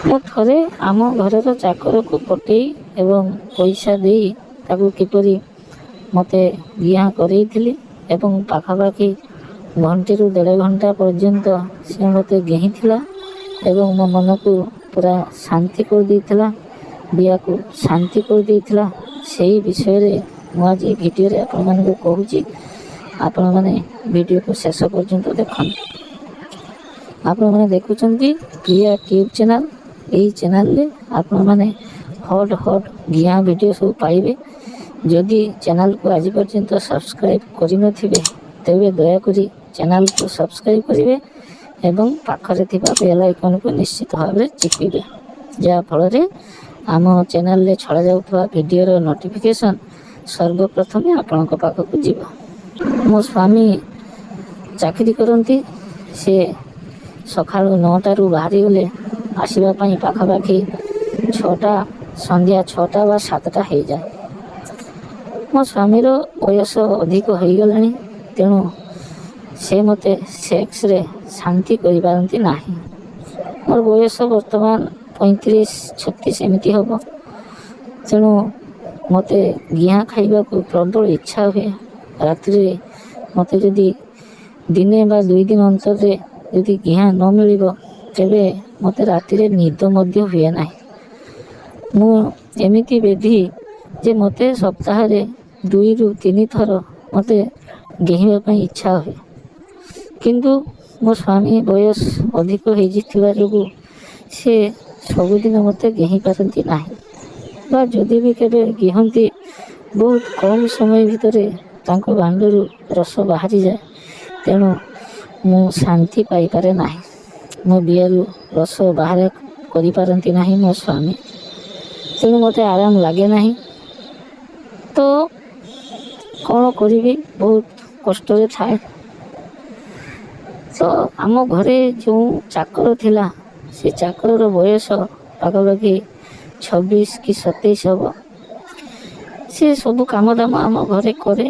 ମୁଁ ଥରେ ଆମ ଘରର ଚାକରକୁ ପଟେଇ ଏବଂ ପଇସା ଦେଇ ତାକୁ କିପରି ମୋତେ ଗିଆଁ କରେଇଥିଲି ଏବଂ ପାଖାପାଖି ଘଣ୍ଟେରୁ 1.5 ଘଣ୍ଟା ପର୍ଯ୍ୟନ୍ତ ସେ ମୋତେ ଗେହିଁଥିଲା ଏବଂ ମୋ ମନକୁ ପୁରା ଶାନ୍ତି କରିଦେଇଥିଲା, ଦିଆକୁ ଶାନ୍ତି କରିଦେଇଥିଲା। ସେହି ବିଷୟରେ ମୁଁ ଆଜି ଭିଡ଼ିଓରେ ଆପଣମାନଙ୍କୁ କହୁଛି। ଆପଣମାନେ ଭିଡ଼ିଓକୁ ଶେଷ ପର୍ଯ୍ୟନ୍ତ ଦେଖନ୍ତୁ। ଆପଣମାନେ ଦେଖୁଛନ୍ତି ପ୍ରିୟା ଟ୍ୟୁବ୍ ଚ୍ୟାନେଲ୍। ଏହି ଚ୍ୟାନେଲରେ ଆପଣମାନେ ହଟ୍ ଗିଆଁ ଭିଡ଼ିଓ ସବୁ ପାଇବେ। ଯଦି ଚ୍ୟାନେଲକୁ ଆଜି ପର୍ଯ୍ୟନ୍ତ ସବସ୍କ୍ରାଇବ୍ କରିନଥିବେ ତେବେ ଦୟାକରି ଚ୍ୟାନେଲକୁ ସବସ୍କ୍ରାଇବ୍ କରିବେ ଏବଂ ପାଖରେ ଥିବା ବେଲ୍ ଆଇକନ୍କୁ ନିଶ୍ଚିତ ଭାବରେ ଚିପିବେ, ଯାହାଫଳରେ ଆମ ଚ୍ୟାନେଲରେ ଛଡ଼ାଯାଉଥିବା ଭିଡ଼ିଓର ନୋଟିଫିକେସନ୍ ସର୍ବପ୍ରଥମେ ଆପଣଙ୍କ ପାଖକୁ ଯିବ। ମୋ ସ୍ୱାମୀ ଚାକିରି କରନ୍ତି। ସେ ସକାଳୁ 9ଟାରୁ ବାହାରିଗଲେ ଆସିବା ପାଇଁ ପାଖାପାଖି ସନ୍ଧ୍ୟା 6ଟା ବା 7ଟା ହେଇଯାଏ। ମୋ ସ୍ୱାମୀର ବୟସ ଅଧିକ ହୋଇଗଲାଣି, ତେଣୁ ସେ ମୋତେ ସେକ୍ସରେ ଶାନ୍ତି କରିପାରନ୍ତି ନାହିଁ। ମୋର ବୟସ ବର୍ତ୍ତମାନ 35-36 ଏମିତି ହେବ। ତେଣୁ ମୋତେ ଗିଆଁ ଖାଇବାକୁ ପ୍ରବଳ ଇଚ୍ଛା ହୁଏ। ରାତିରେ ମୋତେ ଯଦି ଦିନେ ବା 2 ଦିନ ଅନ୍ତରରେ ଯଦି ଗିଆଁ ନ ମିଳିବ ତେବେ ମୋତେ ରାତିରେ ନିଦ ମଧ୍ୟ ହୁଏ ନାହିଁ। ମୁଁ ଏମିତି ବେଧି ଯେ ମୋତେ ସପ୍ତାହରେ 2ରୁ 3 ଥର ମୋତେ ଗେହିବା ପାଇଁ ଇଚ୍ଛା ହୁଏ। କିନ୍ତୁ ମୋ ସ୍ୱାମୀ ବୟସ ଅଧିକ ହେଇଯାଇଥିବା ଯୋଗୁଁ ସେ ସବୁଦିନ ମୋତେ ଗେହି ପାରନ୍ତି ନାହିଁ, ବା ଯଦି ବି କେବେ ଗେହନ୍ତି ବହୁତ କମ୍ ସମୟ ଭିତରେ ତାଙ୍କ ବାଣ୍ଡରୁ ରସ ବାହାରିଯାଏ। ତେଣୁ ମୁଁ ଶାନ୍ତି ପାଇପାରେ ନାହିଁ। ମୋ ଦିହରୁ ରସ ବାହାର କରିପାରନ୍ତି ନାହିଁ ମୋ ସ୍ୱାମୀ। ତେଣୁ ମୋତେ ଆରାମ ଲାଗେ ନାହିଁ। ତ କ'ଣ କରିବି, ବହୁତ କଷ୍ଟରେ ଥାଏ। ତ ଆମ ଘରେ ଯେଉଁ ଚାକର ଥିଲା, ସେ ଚାକରର ବୟସ ପାଖାପାଖି 26 କି 27 ହେବ। ସେ ସବୁ କାମ ଦାମ ଆମ ଘରେ କରେ।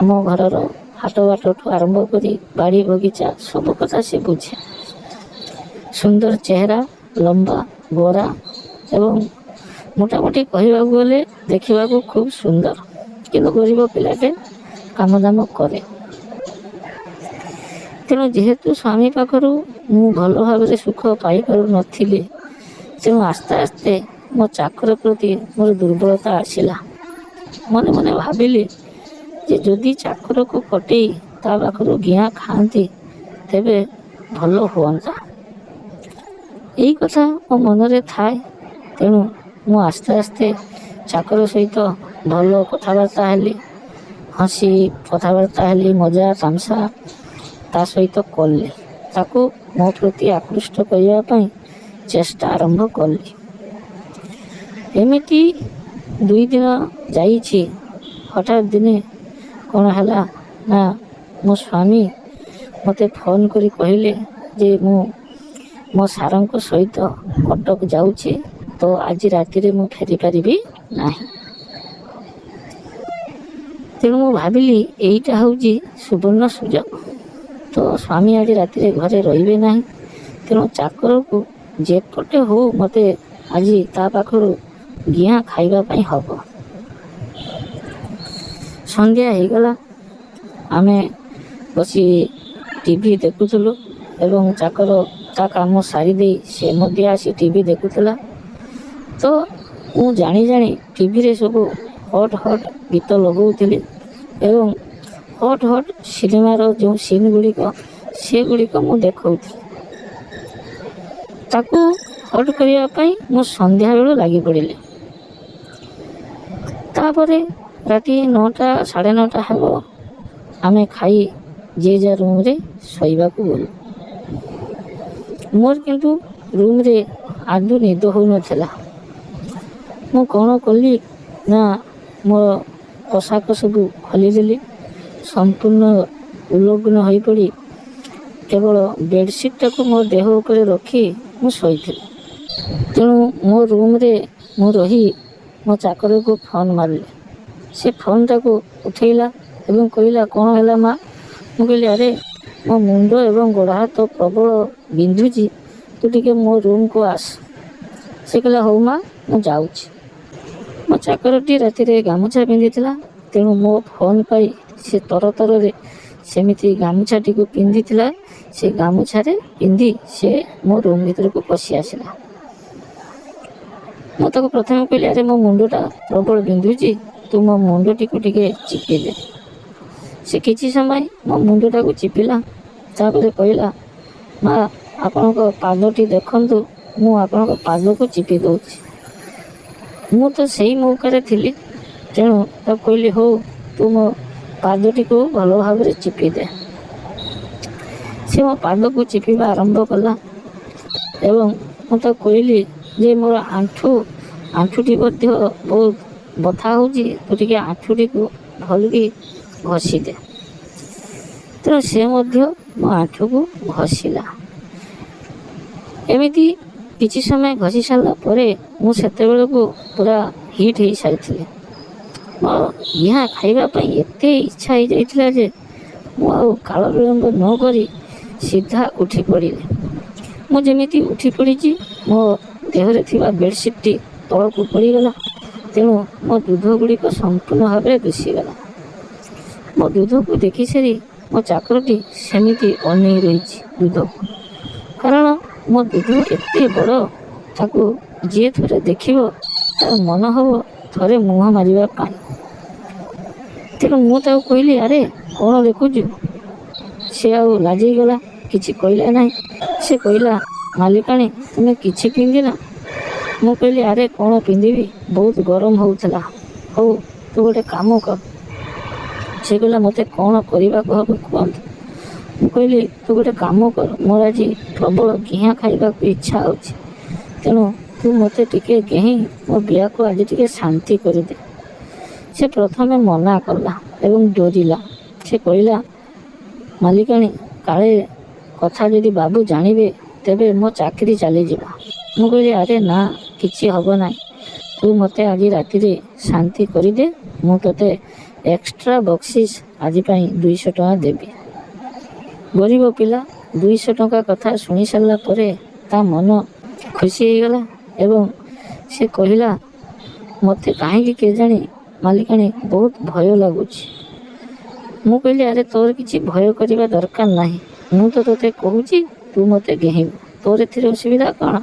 ଆମ ଘରର ହାଟ ବାଟଠୁ ଆରମ୍ଭ କରି ବାଡ଼ି ବଗିଚା ସବୁ କଥା ସେ ବୁଝେ। ସୁନ୍ଦର ଚେହେରା, ଲମ୍ବା, ଗୋରା ଏବଂ ମୋଟାମୋଟି କହିବାକୁ ଗଲେ ଦେଖିବାକୁ ଖୁବ୍ ସୁନ୍ଦର, କିନ୍ତୁ ଗରିବ ପିଲାଟେ, କାମ ଦାମ କରେ। ତେଣୁ ଯେହେତୁ ସ୍ୱାମୀ ପାଖରୁ ମୁଁ ଭଲ ଭାବରେ ସୁଖ ପାଇପାରୁନଥିଲି, ତେଣୁ ଆସ୍ତେ ଆସ୍ତେ ମୋ ଚାକର ପ୍ରତି ମୋର ଦୁର୍ବଳତା ଆସିଲା। ମନେ ମନେ ଭାବିଲି ଯେ ଯଦି ଚାକରକୁ ପଟେଇ ତା ପାଖରୁ ଗିଆଁ ଖାଆନ୍ତି ତେବେ ଭଲ ହୁଅନ୍ତା। ଏଇ କଥା ମୋ ମନରେ ଥାଏ। ତେଣୁ ମୁଁ ଆସ୍ତେ ଆସ୍ତେ ଚାକର ସହିତ ଭଲ କଥାବାର୍ତ୍ତା ହେଲି, ହସି କଥାବାର୍ତ୍ତା ହେଲି, ମଜା ତାମସା ତା ସହିତ କଲି। ତାକୁ ମୋ ପ୍ରତି ଆକୃଷ୍ଟ କରିବା ପାଇଁ ଚେଷ୍ଟା ଆରମ୍ଭ କଲି। ଏମିତି 2 ଦିନ ଯାଇଛି। ହଠାତ୍ ଦିନେ କ'ଣ ହେଲା ନା, ମୋ ସ୍ୱାମୀ ମୋତେ ଫୋନ୍ କରି କହିଲେ ଯେ ମୁଁ ମୋ ସାରଙ୍କ ସହିତ କଟକ ଯାଉଛି, ତ ଆଜି ରାତିରେ ମୁଁ ଫେରିପାରିବି ନାହିଁ। ତେଣୁ ମୁଁ ଭାବିଲି ଏଇଟା ହେଉଛି ସୁବର୍ଣ୍ଣ ସୁଯୋଗ। ତ ସ୍ୱାମୀ ଆଜି ରାତିରେ ଘରେ ରହିବେ ନାହିଁ। ତେଣୁ ଚାକରକୁ ଯେପଟେ ହଉ ମୋତେ ଆଜି ତା ପାଖରୁ ଗିଆଁ ଖାଇବା ପାଇଁ ହେବ। ସନ୍ଧ୍ୟା ହେଇଗଲା। ଆମେ ବସି ଟିଭି ଦେଖୁଥିଲୁ ଏବଂ ଚାକର ତା କାମ ସାରିଦେଇ ସେ ମଧ୍ୟ ଆସି ଟିଭି ଦେଖୁଥିଲା। ତ ମୁଁ ଜାଣି ଟିଭିରେ ସବୁ ହଟ୍ ଗୀତ ଲଗାଉଥିଲି ଏବଂ ହଟ୍ ସିନେମାର ଯେଉଁ ସିନ୍ ଗୁଡ଼ିକ ସେଗୁଡ଼ିକ ମୁଁ ଦେଖାଉଥିଲି। ତାକୁ ହଟ୍ କରିବା ପାଇଁ ମୁଁ ସନ୍ଧ୍ୟାବେଳୁ ଲାଗି ପଡ଼ିଲି। ତାପରେ ରାତି 9ଟା 9:30 ହେବ। ଆମେ ଖାଇ ଯିଏ ଯା ରୁମ୍ରେ ଶୋଇବାକୁ ଗଲୁ। ମୋର କିନ୍ତୁ ରୁମ୍ରେ ଆଦୌ ନିଦ ହେଉନଥିଲା। ମୁଁ କ'ଣ କଲି ନା, ମୋ ପୋଷାକ ସବୁ ଖୋଲିଦେଲି। ସମ୍ପୂର୍ଣ୍ଣ ଉଲଗ୍ନ ହୋଇପଡ଼ି କେବଳ ବେଡ଼ସିଟ୍ଟାକୁ ମୋ ଦେହ ଉପରେ ରଖି ମୁଁ ଶୋଇଥିଲି। ତେଣୁ ମୋ ରୁମ୍ରେ ମୁଁ ରହି ମୋ ଚାକରକୁ ଫୋନ୍ ମାରିଲି। ସେ ଫୋନ୍ଟାକୁ ଉଠେଇଲା ଏବଂ କହିଲା, କ'ଣ ହେଲା ମା'? ମୁଁ କହିଲି, ଆରେ ମୋ ମୁଣ୍ଡ ଏବଂ ଗୋଡ଼ ହାତ ପ୍ରବଳ ବିନ୍ଧୁଛି, ତୁ ଟିକେ ମୋ ରୁମ୍କୁ ଆସ। ସେ କହିଲା ହଉ ମା, ମୁଁ ଯାଉଛି। ମୋ ଚାକରଟି ରାତିରେ ଗାମୁଛା ପିନ୍ଧିଥିଲା, ତେଣୁ ମୋ ଫୋନ୍ ପାଇ ସେ ତରତରରେ ସେମିତି ଗାମୁଛାଟିକୁ ପିନ୍ଧିଥିଲା। ସେ ଗାମୁଛାରେ ପିନ୍ଧି ସେ ମୋ ରୁମ୍ ଭିତରକୁ ପଶି ଆସିଲା। ମୁଁ ତାକୁ ପ୍ରଥମେ କହିଲି, ଆରେ ମୋ ମୁଣ୍ଡଟା ପ୍ରବଳ ବିନ୍ଧୁଛି, ତୁ ମୋ ମୁଣ୍ଡଟିକୁ ଟିକେ ଚିପିଦେ। ସେ କିଛି ସମୟ ମୋ ମୁଣ୍ଡଟାକୁ ଚିପିଲା, ତାପରେ କହିଲା, ମା, ଆପଣଙ୍କ ପାଦଟି ଦେଖନ୍ତୁ, ମୁଁ ଆପଣଙ୍କ ପାଦକୁ ଚିପି ଦେଉଛି। ମୁଁ ତ ସେଇ ମୌକାରେ ଥିଲି, ତେଣୁ ତାକୁ କହିଲି, ହଉ ତୁ ମୋ ପାଦଟିକୁ ଭଲ ଭାବରେ ଚିପିଦେ। ସେ ମୋ ପାଦକୁ ଚିପିବା ଆରମ୍ଭ କଲା ଏବଂ ମୁଁ ତାକୁ କହିଲି ଯେ ମୋର ଆଣ୍ଠୁଟି ମଧ୍ୟ ବହୁତ ବଥା ହେଉଛି, ତୁ ଟିକେ ଆଣ୍ଠୁଟିକୁ ଭଲକି ଘଷିଦେ। ତେଣୁ ସେ ମଧ୍ୟ ମୋ ଆଣ୍ଠୁକୁ ଘଷିଲା। ଏମିତି କିଛି ସମୟ ଘଷି ସାରିଲା ପରେ ମୁଁ ସେତେବେଳକୁ ପୁରା ହିଟ୍ ହେଇସାରିଥିଲି। ମୋ ଏହା ଖାଇବା ପାଇଁ ଏତେ ଇଚ୍ଛା ହେଇଯାଇଥିଲା ଯେ ମୁଁ ଆଉ କାଳ ବିଳମ୍ବ ନ କରି ସିଧା ଉଠି ପଡ଼ିଲି। ମୁଁ ଯେମିତି ଉଠି ପଡ଼ିଛି, ମୋ ଦେହରେ ଥିବା ବେଡ଼ସିଟ୍ଟି ତଳକୁ ପଡ଼ିଗଲା, ତେଣୁ ମୋ ଦୁଧ ଗୁଡ଼ିକ ସମ୍ପୂର୍ଣ୍ଣ ଭାବରେ ଦିଶିଗଲା। ମୋ ଦୁଧକୁ ଦେଖିସାରି ମୋ ଚାକରଟି ସେମିତି ଅନେଇ ରହିଛି ଦୁଧକୁ, କାରଣ ମୋ ଦୁଧ ଏତେ ବଡ଼, ତାକୁ ଯିଏ ଥରେ ଦେଖିବ ତାର ମନ ହେବ ଥରେ ମୁହଁ ମାରିବା ପାଇଁ। ତେଣୁ ମୁଁ ତାକୁ କହିଲି, ଆରେ କ'ଣ ଦେଖୁଛୁ? ସେ ଆଉ ଲାଜେଇଗଲା, କିଛି କହିଲା ନାହିଁ। ସେ କହିଲା, ମାଲିକାଣୀ, ତୁମେ କିଛି ପିନ୍ଧିନ? ମୁଁ କହିଲି, ଆରେ କ'ଣ ପିନ୍ଧିବି, ବହୁତ ଗରମ ହେଉଥିଲା। ହଉ ତୁ ଗୋଟେ କାମ କର। ସେ କହିଲା, ମୋତେ କ'ଣ କରିବାକୁ ହେବ କୁହନ୍ତୁ। ମୁଁ କହିଲି, ତୁ ଗୋଟେ କାମ କର, ମୋର ଆଜି ପ୍ରବଳ ଘିଆଁ ଖାଇବାକୁ ଇଚ୍ଛା ହେଉଛି, ତେଣୁ ତୁ ମୋତେ ଟିକେ ଘେହିଁ ମୋ ବିଆକୁ ଆଜି ଟିକେ ଶାନ୍ତି କରିଦେ। ସେ ପ୍ରଥମେ ମନା କଲା ଏବଂ ଡରିଲା। ସେ କହିଲା, ମାଲିକାଣୀ, କାଳେ କଥା ଯଦି ବାବୁ ଜାଣିବେ ତେବେ ମୋ ଚାକିରି ଚାଲିଯିବ। ମୁଁ କହିଲି, ଆରେ ନା, କିଛି ହେବ ନାହିଁ, ତୁ ମୋତେ ଆଜି ରାତିରେ ଶାନ୍ତି କରିଦେ, ମୁଁ ତୋତେ ଏକ୍ସଟ୍ରା ବକ୍ସିସ୍ ଆଜି ପାଇଁ 200 ଟଙ୍କା ଦେବି। ଗରିବ ପିଲା 200 ଟଙ୍କା କଥା ଶୁଣି ସାରିଲା ପରେ ତା ମନ ଖୁସି ହେଇଗଲା ଏବଂ ସେ କହିଲା, ମୋତେ କାହିଁକି କେଜାଣି ମାଲିକାଣୀ ବହୁତ ଭୟ ଲାଗୁଛି। ମୁଁ କହିଲି, ଆରେ ତୋର କିଛି ଭୟ କରିବା ଦରକାର ନାହିଁ, ମୁଁ ତ ତୋତେ କହୁଛି ତୁ ମୋତେ ଘେହିବୁ, ତୋର ଏଥିରେ ଅସୁବିଧା କ'ଣ?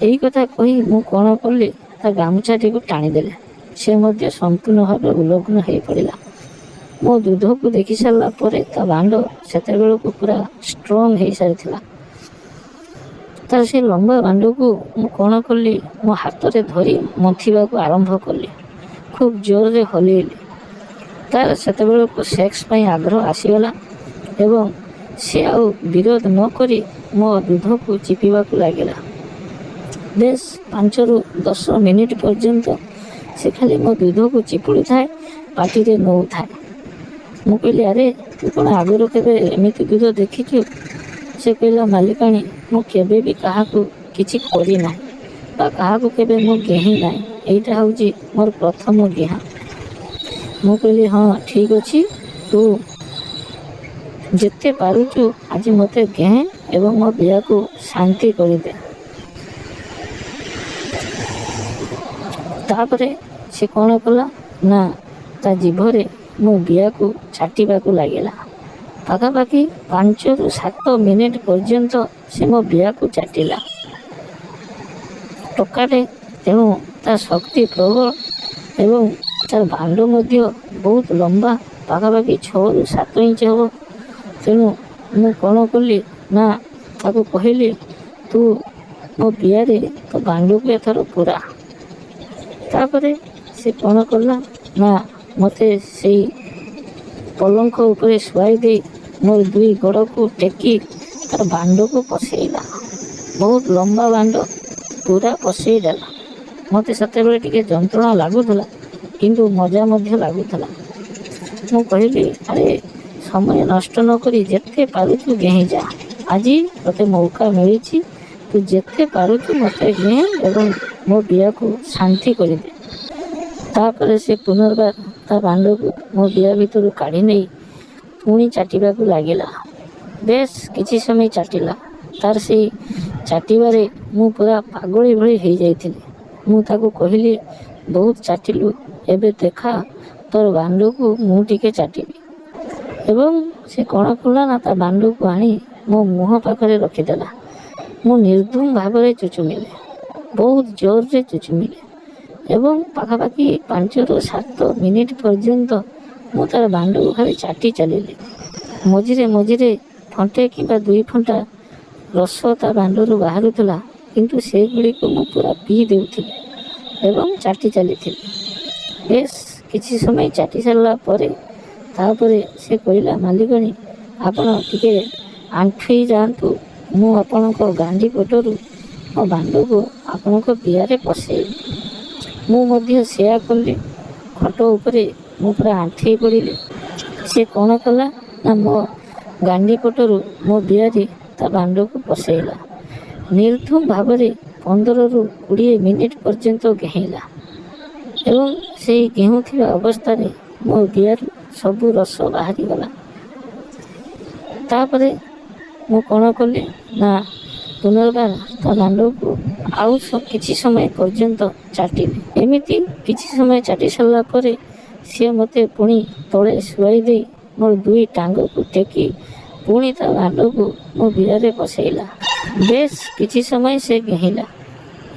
ଏଇ କଥା କହି ମୁଁ କ'ଣ କଲି, ତା ଗାମୁଛାଟିକୁ ଟାଣିଦେଲେ। ସେ ମଧ୍ୟ ସମ୍ପୂର୍ଣ୍ଣ ଭାବେ ଉଲଗ୍ନ ହୋଇପଡ଼ିଲା। ମୋ ଦୁଧକୁ ଦେଖି ସାରିଲା ପରେ ତା ବାଣ୍ଡ ସେତେବେଳକୁ ପୁରା ଷ୍ଟ୍ରଙ୍ଗ ହେଇସାରିଥିଲା। ତାର ସେ ଲମ୍ବା ବାଣ୍ଡକୁ ମୁଁ କ'ଣ କଲି, ମୋ ହାତରେ ଧରି ମନ୍ଥିବାକୁ ଆରମ୍ଭ କଲି, ଖୁବ୍ ଜୋରରେ ହଲେଇଲି। ତାର ସେତେବେଳକୁ ସେକ୍ସ ପାଇଁ ଆଗ୍ରହ ଆସିଗଲା ଏବଂ ସେ ଆଉ ବିରୋଧ ନ କରି ମୋ ଦୁଧକୁ ଚିପିବାକୁ ଲାଗିଲା। ବେଶ 5ରୁ 10 ମିନିଟ୍ ପର୍ଯ୍ୟନ୍ତ ସେ ଖାଲି ମୋ ଦୁଧକୁ ଚିପୁଡ଼ୁଥାଏ, ପାଟିରେ ନେଉଥାଏ। ମୁଁ କହିଲି, ଆରେ ତୁ କ'ଣ ଆଗରୁ କେବେ ଏମିତି ଦୁଧ ଦେଖିଛୁ? ସେ କହିଲା, ମାଲିକାଣୀ, ମୁଁ କେବେ ବି କାହାକୁ କିଛି କରିନାହିଁ ବା କାହାକୁ କେବେ ମୁଁ ଘେହି ନାହିଁ, ଏଇଟା ହେଉଛି ମୋର ପ୍ରଥମ ଘିହାଁ। ମୁଁ କହିଲି, ହଁ ଠିକ୍ ଅଛି, ତୁ ଯେତେ ପାରୁଛୁ ଆଜି ମୋତେ ଘେଁ ଏବଂ ମୋ ବିଆକୁ ଶାନ୍ତି କରିଦେ। ତାପରେ ସେ କ'ଣ କଲା ନା, ତା ଜିଭରେ ମୋ ବିଆକୁ ଚାଟିବାକୁ ଲାଗିଲା। ପାଖାପାଖି 5ରୁ 7 ମିନିଟ୍ ପର୍ଯ୍ୟନ୍ତ ସେ ମୋ ବିଆକୁ ଚାଟିଲା। ଟୋକାଟେ, ତେଣୁ ତା ଶକ୍ତି ପ୍ରବଳ ଏବଂ ତାର ବାଣ୍ଡ ମଧ୍ୟ ବହୁତ ଲମ୍ବା, ପାଖାପାଖି 6ରୁ 7 ଇଞ୍ଚ ହେବ। ତେଣୁ ମୁଁ କ'ଣ କଲି ନା, ତାକୁ କହିଲି, ତୁ ମୋ ବିଆରେ ତୋ ବାଣ୍ଡକୁ ଏଥର ପୁରା। ତାପରେ ସେ କ'ଣ କଲା ନା, ମୋତେ ସେଇ ପଲଙ୍କ ଉପରେ ଶୁଆଇ ଦେଇ ମୋର 2 ଗୋଡ଼କୁ ଟେକି ତାର ବାଣ୍ଡକୁ ପଶେଇଲା। ବହୁତ ଲମ୍ବା ବାଣ୍ଡ, ପୁରା ପଶେଇ ଦେଲା। ମୋତେ ସେତେବେଳେ ଟିକେ ଯନ୍ତ୍ରଣା ଲାଗୁଥିଲା, କିନ୍ତୁ ମଜା ମଧ୍ୟ ଲାଗୁଥିଲା। ମୁଁ କହିଲି, ଆରେ ସମୟ ନଷ୍ଟ ନ କରି ଯେତେ ପାରୁଛୁ ଘେହିଁ ଯା, ଆଜି ତୋତେ ମୌକା ମିଳିଛି, ତୁ ଯେତେ ପାରୁଛୁ ମୋତେ ଘେଁ ଏବଂ ମୋ ବିଆକୁ ଶାନ୍ତି କରିଦେ। ତାପରେ ସେ ପୁନର୍ବାର ତା ବାଣ୍ଡକୁ ମୋ ବିଆ ଭିତରୁ କାଢ଼ି ନେଇ ପୁଣି ଚାଟିବାକୁ ଲାଗିଲା। ବେଶ କିଛି ସମୟ ଚାଟିଲା। ତାର ସେଇ ଚାଟିବାରେ ମୁଁ ପୁରା ପାଗଳି ଭଳି ହେଇଯାଇଥିଲି। ମୁଁ ତାକୁ କହିଲି, ବହୁତ ଚାଟିଲୁ, ଏବେ ଦେଖା ତୋର ବାଣ୍ଡକୁ ମୁଁ ଟିକେ ଚାଟିବି। ଏବଂ ସେ କ'ଣ କଲା ନା ତା ବାଣ୍ଡକୁ ଆଣି ମୋ ମୁହଁ ପାଖରେ ରଖିଦେଲା। ମୁଁ ନିର୍ଦ୍ଧୁମ ଭାବରେ ଚୁଚୁମିଲି, ବହୁତ ଜୋରରେ ଚୁଚୁମିଲି ଏବଂ ପାଖାପାଖି 5ରୁ 7 ମିନିଟ୍ ପର୍ଯ୍ୟନ୍ତ ମୁଁ ତା'ର ବାଣ୍ଡକୁ ଖାଲି ଚାଟି ଚାଲିଲି। ମଝିରେ ମଝିରେ ଫଣ୍ଟେ କିମ୍ବା 2 ଫଣ୍ଟା ରସ ତା ବାଣ୍ଡରୁ ବାହାରୁଥିଲା, କିନ୍ତୁ ସେଗୁଡ଼ିକୁ ମୁଁ ପୁରା ପିଇ ଦେଉଥିଲି ଏବଂ ଚାଟି ଚାଲିଥିଲି। ବେଶ କିଛି ସମୟ ଚାଟି ସାରିଲା ପରେ ତାପରେ ସେ କହିଲା, ମାଲିକଣୀ, ଆପଣ ଟିକେ ଆଣ୍ଠେଇ ଯାଆନ୍ତୁ, ମୁଁ ଆପଣଙ୍କ ଗାଣ୍ଡି ପଟରୁ ମୋ ବାଣ୍ଡକୁ ଆପଣଙ୍କ ପିଆରେ ପଶେଇବି। ମୁଁ ମଧ୍ୟ ସେୟା କଲି। ଖଟ ଉପରେ ମୁଁ ପୁରା ଆଣ୍ଠେଇ ପଡ଼ିଲି। ସେ କ'ଣ କଲା ନା ମୋ ଗାଣ୍ଡି ପଟରୁ ମୋ ବିଆରେ ତା ବାଣ୍ଡକୁ ପଶେଇଲା। ନିର୍ଦ୍ଧୁମ ଭାବରେ 15ରୁ 20 ମିନିଟ୍ ପର୍ଯ୍ୟନ୍ତ ଘେଇଲା ଏବଂ ସେହି ଘେଉଥିବା ଅବସ୍ଥାରେ ମୋ ବିଆରୁ ସବୁ ରସ ବାହାରିଗଲା। ତାପରେ ମୁଁ କ'ଣ କଲି ନା ପୁନର୍ବାର ତା ବାଣ୍ଡକୁ ଆଉ କିଛି ସମୟ ପର୍ଯ୍ୟନ୍ତ ଚାଟିଲି। ଏମିତି କିଛି ସମୟ ଚାଟି ସାରିଲା ପରେ ସିଏ ମୋତେ ପୁଣି ତଳେ ଶୁଆଇ ଦେଇ ମୋର 2 ଟାଙ୍ଗକୁ ଟେକି ପୁଣି ତା ବାଣ୍ଡକୁ ମୋ ବିଆରେ ପଶେଇଲା। ବେଶ କିଛି ସମୟ ସେ ଘେଇଲା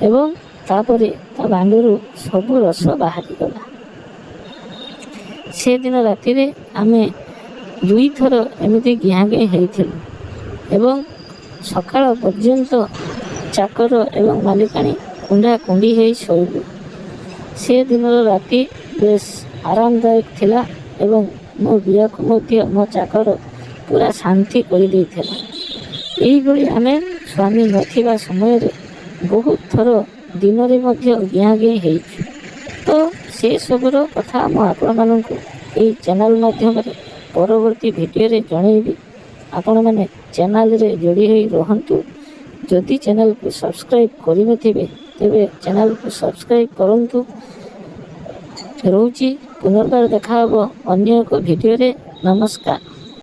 ଏବଂ ତାପରେ ତା ବାଣ୍ଡରୁ ସବୁ ରସ ବାହାରିଗଲା। ସେଦିନ ରାତିରେ ଆମେ 2 ଥର ଏମିତି ଘିଆଁ ଘିଁ ହେଇଥିଲୁ ଏବଂ ସକାଳ ପର୍ଯ୍ୟନ୍ତ ଚାକର ଏବଂ ମାଲିକାଣୀ କୁଣ୍ଡା କୁଣ୍ଡି ହେଇ ଶୋଇଲୁ। ସେଦିନର ରାତି ବେଶ ଆରାମଦାୟକ ଥିଲା ଏବଂ ମୋ ବିଆକୁ ମଧ୍ୟ ମୋ ଚାକର ପୁରା ଶାନ୍ତି କରିଦେଇଥିଲା। ଏହିଭଳି ଆମେ ସ୍ୱାମୀ ନଥିବା ସମୟରେ ବହୁତ ଥର ଦିନରେ ମଧ୍ୟ ଘିଆଁ ଘିଁ ହେଇଛୁ। ତ ସେସବୁର କଥା ମୁଁ ଆପଣମାନଙ୍କୁ ଏହି ଚ୍ୟାନେଲ୍ ମାଧ୍ୟମରେ ପରବର୍ତ୍ତୀ ଭିଡ଼ିଓରେ ଜଣାଇବି। ଆପଣମାନେ ଚ୍ୟାନେଲରେ ଯୋଡ଼ି ହୋଇ ରୁହନ୍ତୁ। ଯଦି ଚ୍ୟାନେଲକୁ ସବସ୍କ୍ରାଇବ୍ କରିନଥିବେ ତେବେ ଚ୍ୟାନେଲକୁ ସବସ୍କ୍ରାଇବ୍ କରନ୍ତୁ। ରହୁଛି, ପୁନର୍ବାର ଦେଖା ହେବ ଅନ୍ୟ ଏକ ଭିଡ଼ିଓରେ। ନମସ୍କାର।